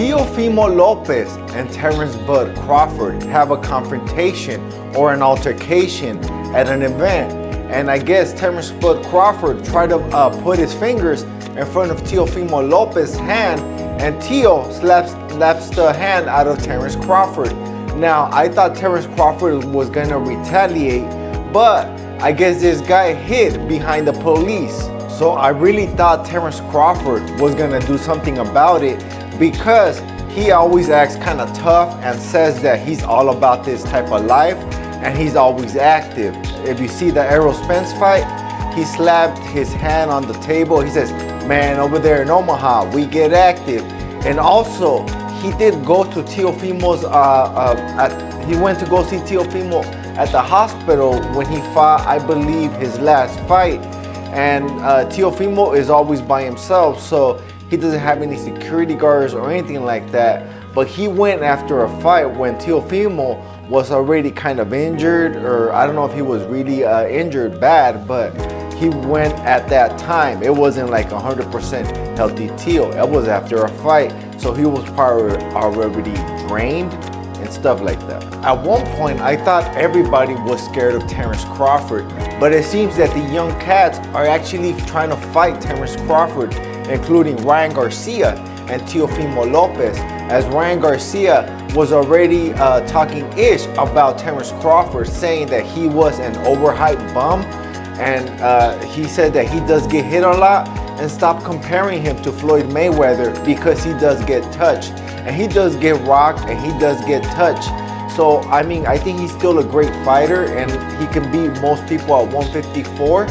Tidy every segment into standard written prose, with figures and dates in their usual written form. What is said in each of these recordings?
Teofimo Lopez and Terence "Bud" Crawford have a confrontation or an altercation at an event, and I guess Terence "Bud" Crawford tried to put his fingers in front of Teofimo Lopez's hand, and Teo slaps the hand out of Terence Crawford. Now, I thought Terence Crawford was gonna retaliate, but I guess this guy hid behind the police. So I really thought Terence Crawford was gonna do something about it, because he always acts kind of tough and says that he's all about this type of life and he's always active. If you see the Errol Spence fight, he slapped his hand on the table. He says, "Man, over there in Omaha, we get active." And also, he did go to Teofimo's, he went to go see Teofimo at the hospital when he fought, I believe, his last fight. And Teofimo is always by himself, so he doesn't have any security guards or anything like that. But he went after a fight when Teofimo was already kind of injured, or I don't know if he was really injured bad, but he went at that time. It wasn't like 100% healthy Teo. It was after a fight, so he was probably already drained and stuff like that. At one point, I thought everybody was scared of Terence Crawford, but it seems that the young cats are actually trying to fight Terence Crawford, including Ryan Garcia and Teofimo Lopez, as Ryan Garcia was already talking ish about Terence Crawford, saying that he was an overhyped bum, and he said that he does get hit a lot, and stop comparing him to Floyd Mayweather because he does get touched, and he does get rocked, and he does get touched. So I mean, I think he's still a great fighter, and he can beat most people at 154.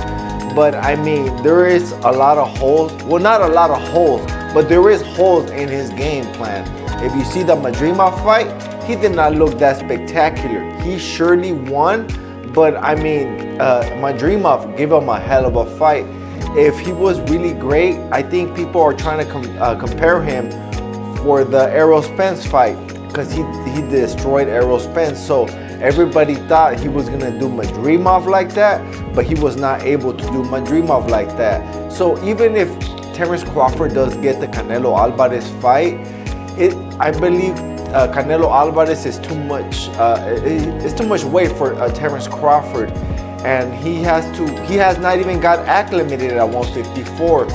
But I mean, there is a lot of holes. Well, not a lot of holes, but there is holes in his game plan. If you see the Madrimov fight, he did not look that spectacular. He surely won, but I mean, Madrimov gave him a hell of a fight. If he was really great, I think people are trying to compare him for the Errol Spence fight, because he destroyed Errol Spence. So everybody thought he was gonna do Madrimov like that, but he was not able to do Madrimov like that. So even if Terence Crawford does get the Canelo Alvarez fight, I believe Canelo Alvarez is too much. It's too much weight for Terence Crawford, and he has not even got acclimated at 154.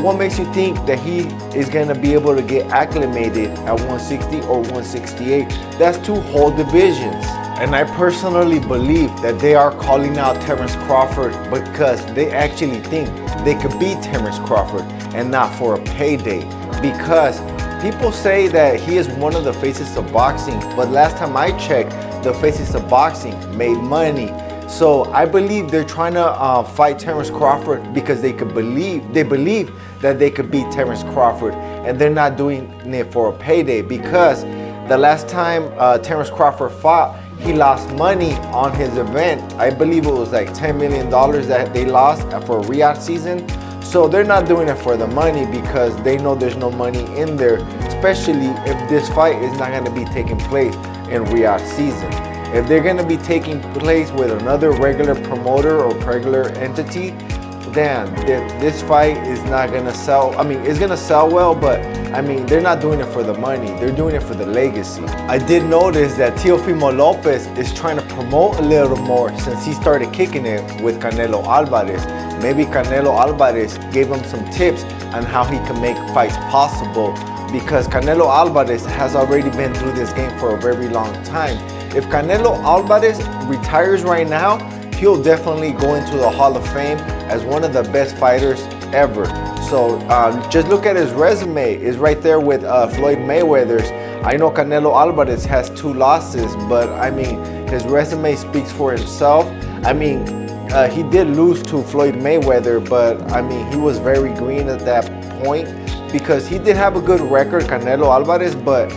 What makes you think that he is going to be able to get acclimated at 160 or 168? That's two whole divisions. And I personally believe that they are calling out Terence Crawford because they actually think they could beat Terence Crawford, and not for a payday. Because people say that he is one of the faces of boxing, but last time I checked, the faces of boxing made money. So I believe they're trying to fight Terence Crawford because they believe that they could beat Terence Crawford, and they're not doing it for a payday, because the last time Terence Crawford fought, he lost money on his event. I believe it was like $10 million that they lost for Riyadh season. So they're not doing it for the money, because they know there's no money in there, especially if this fight is not going to be taking place in Riyadh season. If they're going to be taking place with another regular promoter or regular entity, then this fight is not going to sell. I mean, it's going to sell well, but I mean, they're not doing it for the money. They're doing it for the legacy. I did notice that Teofimo Lopez is trying to promote a little more since he started kicking it with Canelo Alvarez. Maybe Canelo Alvarez gave him some tips on how he can make fights possible, because Canelo Alvarez has already been through this game for a very long time. If Canelo Alvarez retires right now, he'll definitely go into the Hall of Fame as one of the best fighters ever. So just look at his resume. It's right there with Floyd Mayweather's. I know Canelo Alvarez has 2 losses, but I mean, his resume speaks for himself. I mean, he did lose to Floyd Mayweather, but I mean, he was very green at that point, because he did have a good record, Canelo Alvarez, but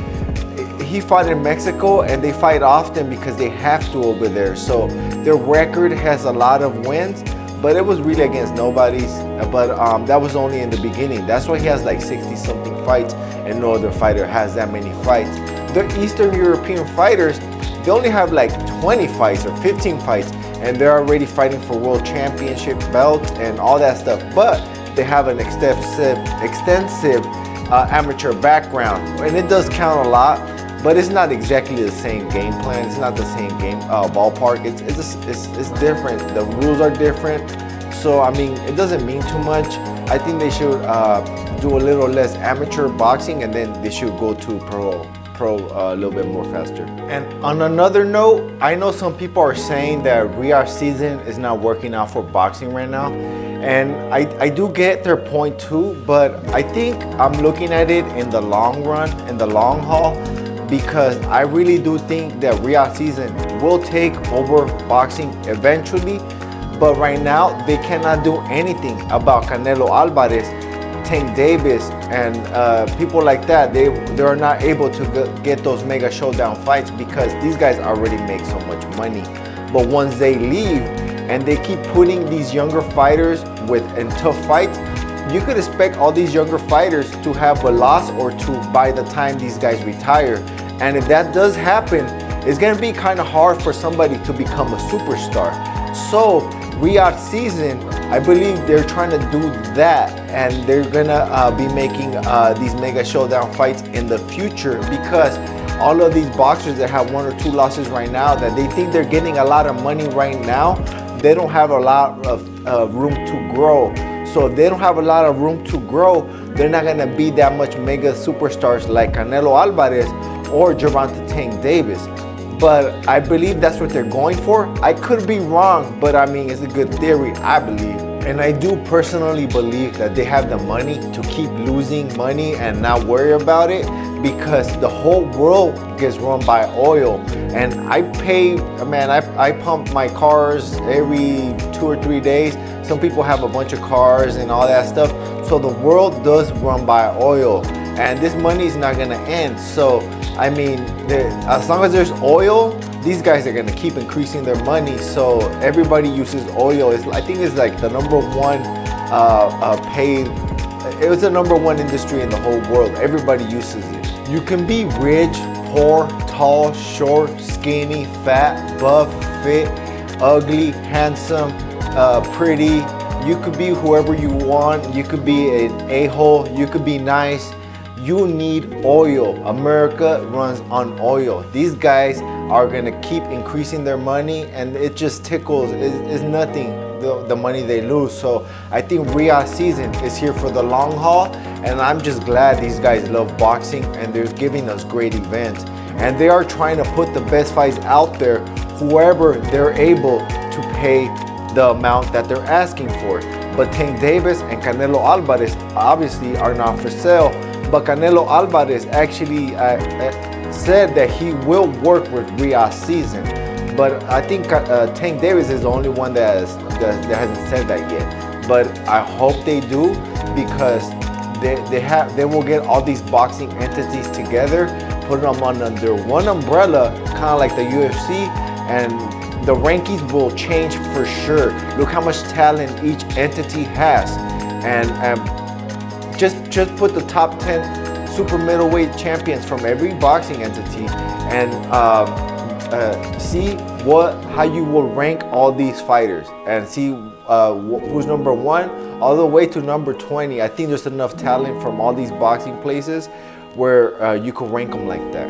he fought in Mexico, and they fight often because they have to over there. So their record has a lot of wins, but it was really against nobody's. But that was only in the beginning. That's why he has like 60-something fights, and no other fighter has that many fights. The Eastern European fighters, they only have like 20 fights or 15 fights, and they're already fighting for world championship belts and all that stuff. But they have an extensive amateur background, and it does count a lot, but it's not exactly the same game plan. It's not the same game ballpark. It's different. The rules are different. So I mean, it doesn't mean too much. I think they should do a little less amateur boxing, and then they should go to pro a little bit more faster. And on another note, I know some people are saying that Riyadh season is not working out for boxing right now, and I do get their point too, but I think I'm looking at it in the long run, in the long haul, because I really do think that Riyadh season will take over boxing eventually. But right now, they cannot do anything about Canelo Alvarez, Tank Davis, and people like that. They are not able to get those mega showdown fights because these guys already make so much money. But once they leave and they keep putting these younger fighters in tough fights, you could expect all these younger fighters to have a loss or two by the time these guys retire. And if that does happen, it's gonna be kind of hard for somebody to become a superstar. So Riyadh season, I believe they're trying to do that, and they're gonna be making these mega showdown fights in the future, because all of these boxers that have 1 or 2 losses right now, that they think they're getting a lot of money right now, they don't have a lot of room to grow. So if they don't have a lot of room to grow, they're not gonna be that much mega superstars like Canelo Alvarez or Gervonta Tank Davis. But I believe that's what they're going for. I could be wrong, but I mean, it's a good theory, I believe. And I do personally believe that they have the money to keep losing money and not worry about it, because the whole world gets run by oil. And I pay, man, I pump my cars every 2 or 3 days. Some people have a bunch of cars and all that stuff. So the world does run by oil, and this money is not gonna end. So I mean, as long as there's oil, these guys are gonna keep increasing their money. So everybody uses oil. I think it's like the #1 paid. It was the #1 industry in the whole world. Everybody uses it. You can be rich, poor, tall, short, skinny, fat, buff, fit, ugly, handsome, pretty. You could be whoever you want. You could be an a-hole. You could be nice. You need oil. America runs on oil. These guys are gonna keep increasing their money, and it just tickles. It's nothing, the money they lose. So I think Riyadh season is here for the long haul, and I'm just glad these guys love boxing and they're giving us great events. And they are trying to put the best fights out there, whoever they're able to pay the amount that they're asking for. But Tank Davis and Canelo Alvarez obviously are not for sale. But Canelo Alvarez actually said that he will work with Riyadh season. But I think Tank Davis is the only one that hasn't said that yet. But I hope they do, because they will get all these boxing entities together, put them under one umbrella, kind of like the UFC, and the rankings will change for sure. Look how much talent each entity has, and just put the top 10 super middleweight champions from every boxing entity, and see how you will rank all these fighters, and see who's #1 all the way to #20. I think there's enough talent from all these boxing places where you can rank them like that.